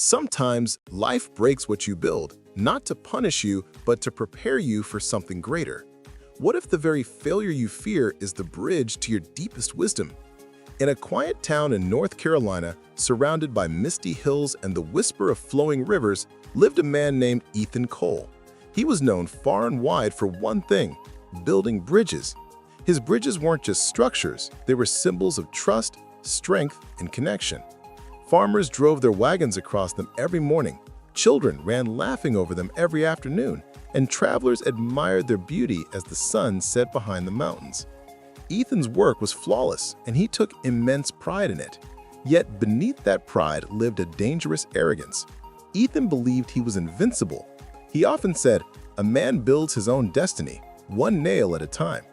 Sometimes life breaks what you build, not to punish you, but to prepare you for something greater. What if the very failure you fear is the bridge to your deepest wisdom? In a quiet town in North Carolina, surrounded by misty hills and the whisper of flowing rivers, lived a man named Ethan Cole. He was known far and wide for one thing: building bridges. His bridges weren't just structures, they were symbols of trust, strength, and connection. Farmers drove their wagons across them every morning, children ran laughing over them every afternoon, and travelers admired their beauty as the sun set behind the mountains. Ethan's work was flawless, and he took immense pride in it. Yet beneath that pride lived a dangerous arrogance. Ethan believed he was invincible. He often said, "A man builds his own destiny, one nail at a time."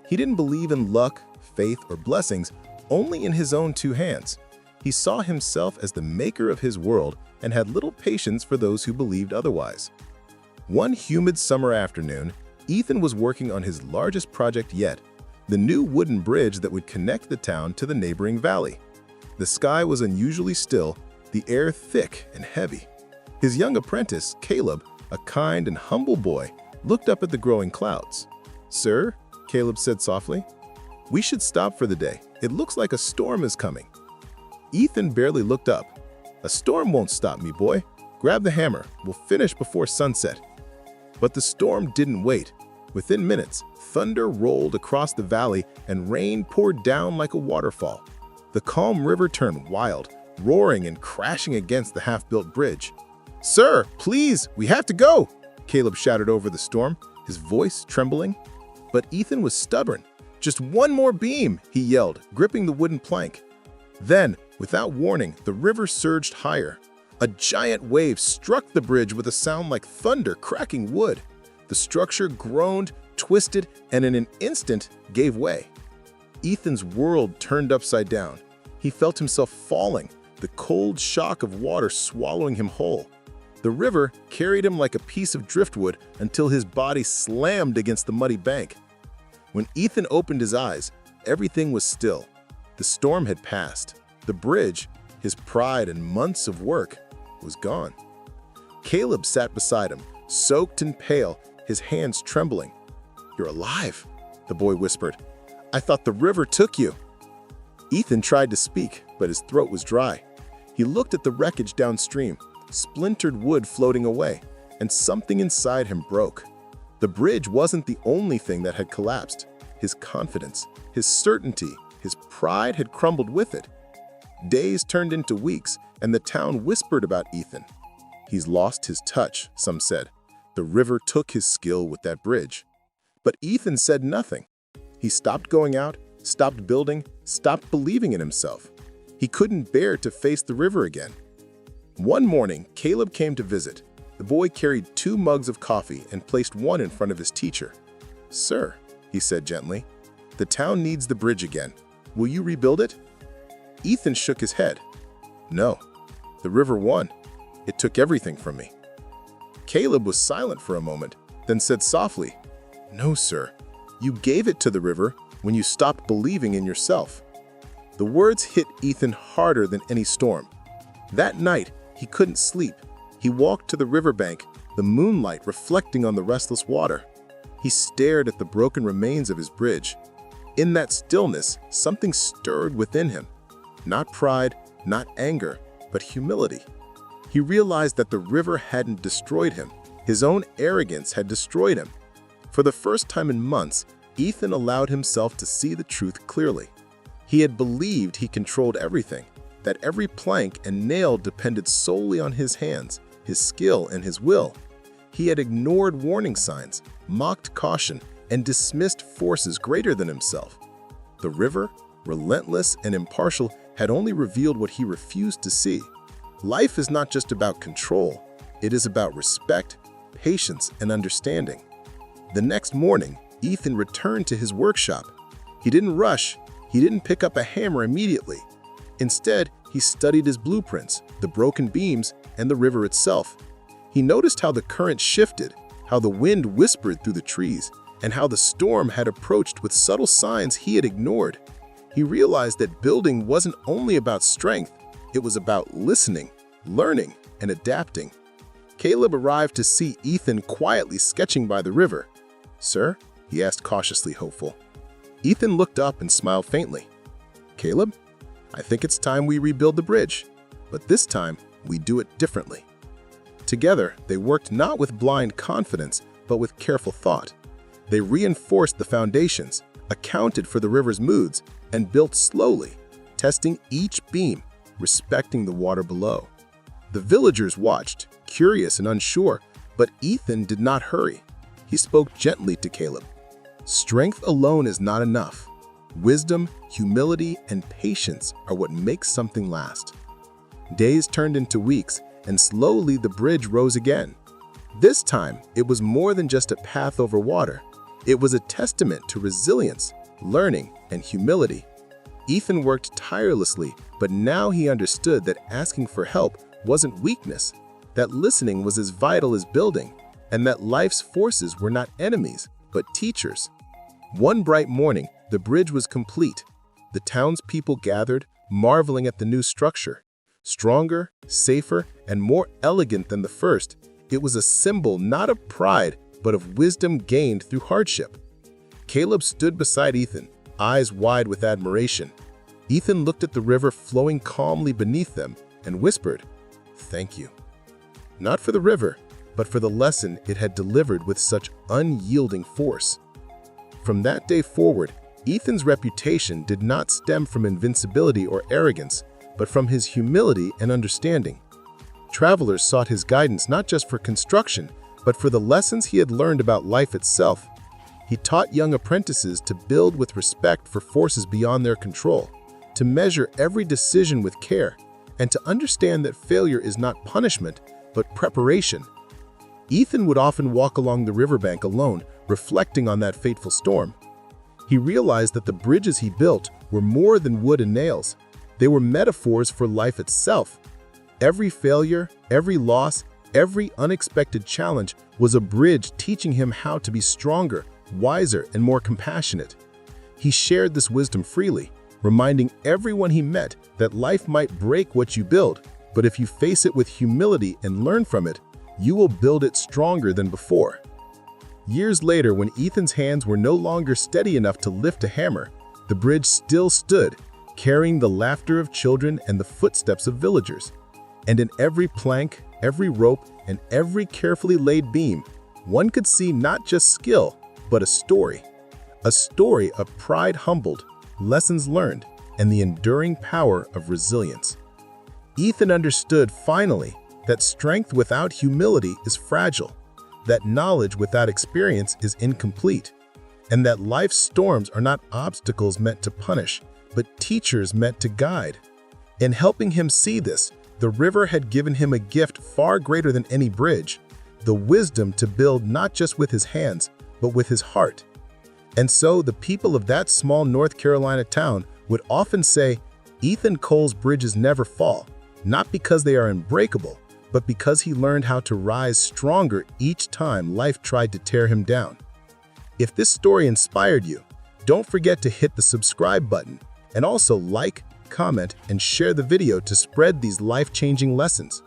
He didn't believe in luck, faith, or blessings, only in his own two hands. He saw himself as the maker of his world and had little patience for those who believed otherwise. One humid summer afternoon, Ethan was working on his largest project yet, the new wooden bridge that would connect the town to the neighboring valley. The sky was unusually still, the air thick and heavy. His young apprentice, Caleb, a kind and humble boy, looked up at the growing clouds. "Sir," Caleb said softly, "we should stop for the day. It looks like a storm is coming." Ethan barely looked up. "A storm won't stop me, boy. Grab the hammer. We'll finish before sunset." But the storm didn't wait. Within minutes, thunder rolled across the valley and rain poured down like a waterfall. The calm river turned wild, roaring and crashing against the half-built bridge. "Sir, please, we have to go!" Caleb shouted over the storm, his voice trembling. But Ethan was stubborn. "Just one more beam," he yelled, gripping the wooden plank. Then, without warning, the river surged higher. A giant wave struck the bridge with a sound like thunder cracking wood. The structure groaned, twisted, and in an instant gave way. Ethan's world turned upside down. He felt himself falling, the cold shock of water swallowing him whole. The river carried him like a piece of driftwood until his body slammed against the muddy bank. When Ethan opened his eyes, everything was still. The storm had passed. The bridge, his pride and months of work, was gone. Caleb sat beside him, soaked and pale, his hands trembling. "You're alive," the boy whispered. "I thought the river took you." Ethan tried to speak, but his throat was dry. He looked at the wreckage downstream, splintered wood floating away, and something inside him broke. The bridge wasn't the only thing that had collapsed. His confidence, his certainty, his pride had crumbled with it. Days turned into weeks, and the town whispered about Ethan. "He's lost his touch," some said. "The river took his skill with that bridge." But Ethan said nothing. He stopped going out, stopped building, stopped believing in himself. He couldn't bear to face the river again. One morning, Caleb came to visit. The boy carried 2 mugs of coffee and placed one in front of his teacher. "Sir," he said gently, "the town needs the bridge again. Will you rebuild it?" Ethan shook his head. "No, the river won. It took everything from me." Caleb was silent for a moment, then said softly, "No, sir. You gave it to the river when you stopped believing in yourself." The words hit Ethan harder than any storm. That night, he couldn't sleep. He walked to the riverbank, the moonlight reflecting on the restless water. He stared at the broken remains of his bridge. In that stillness, something stirred within him. Not pride, not anger, but humility. He realized that the river hadn't destroyed him. His own arrogance had destroyed him. For the first time in months, Ethan allowed himself to see the truth clearly. He had believed he controlled everything, that every plank and nail depended solely on his hands, his skill, and his will. He had ignored warning signs, mocked caution, and dismissed forces greater than himself. The river, relentless and impartial, had only revealed what he refused to see. Life is not just about control. It is about respect, patience, and understanding. The next morning, Ethan returned to his workshop. He didn't rush. He didn't pick up a hammer immediately. Instead, he studied his blueprints, the broken beams, and the river itself. He noticed how the current shifted, how the wind whispered through the trees, and how the storm had approached with subtle signs he had ignored. He realized that building wasn't only about strength, it was about listening, learning, and adapting. Caleb arrived to see Ethan quietly sketching by the river. "Sir?" he asked, cautiously hopeful. Ethan looked up and smiled faintly. "Caleb, I think it's time we rebuild the bridge, but this time we do it differently." Together, they worked not with blind confidence, but with careful thought. They reinforced the foundations, accounted for the river's moods, and built slowly, testing each beam, respecting the water below. The villagers watched, curious and unsure, but Ethan did not hurry. He spoke gently to Caleb. "Strength alone is not enough. Wisdom, humility, and patience are what makes something last." Days turned into weeks, and slowly the bridge rose again. This time, it was more than just a path over water. It was a testament to resilience, learning, and humility. Ethan worked tirelessly, but now he understood that asking for help wasn't weakness, that listening was as vital as building, and that life's forces were not enemies, but teachers. One bright morning, the bridge was complete. The townspeople gathered, marveling at the new structure. Stronger, safer, and more elegant than the first, it was a symbol not of pride, but of wisdom gained through hardship. Caleb stood beside Ethan, eyes wide with admiration. Ethan looked at the river flowing calmly beneath them and whispered, "Thank you." Not for the river, but for the lesson it had delivered with such unyielding force. From that day forward, Ethan's reputation did not stem from invincibility or arrogance, but from his humility and understanding. Travelers sought his guidance not just for construction, but for the lessons he had learned about life itself. He taught young apprentices to build with respect for forces beyond their control, to measure every decision with care, and to understand that failure is not punishment, but preparation. Ethan would often walk along the riverbank alone, reflecting on that fateful storm. He realized that the bridges he built were more than wood and nails. They were metaphors for life itself. Every failure, every loss, every unexpected challenge was a bridge teaching him how to be stronger, wiser, and more compassionate. He shared this wisdom freely, reminding everyone he met that life might break what you build, but if you face it with humility and learn from it, you will build it stronger than before. Years later, when Ethan's hands were no longer steady enough to lift a hammer, the bridge still stood, carrying the laughter of children and the footsteps of villagers. And in every plank, every rope, and every carefully laid beam, one could see not just skill, but a story of pride humbled, lessons learned, and the enduring power of resilience. Ethan understood finally that strength without humility is fragile, that knowledge without experience is incomplete, and that life's storms are not obstacles meant to punish, but teachers meant to guide. In helping him see this, the river had given him a gift far greater than any bridge, the wisdom to build not just with his hands, but with his heart. And so the people of that small North Carolina town would often say, "Ethan Cole's bridges never fall, not because they are unbreakable, but because he learned how to rise stronger each time life tried to tear him down." If this story inspired you, don't forget to hit the subscribe button and also like, comment, and share the video to spread these life-changing lessons.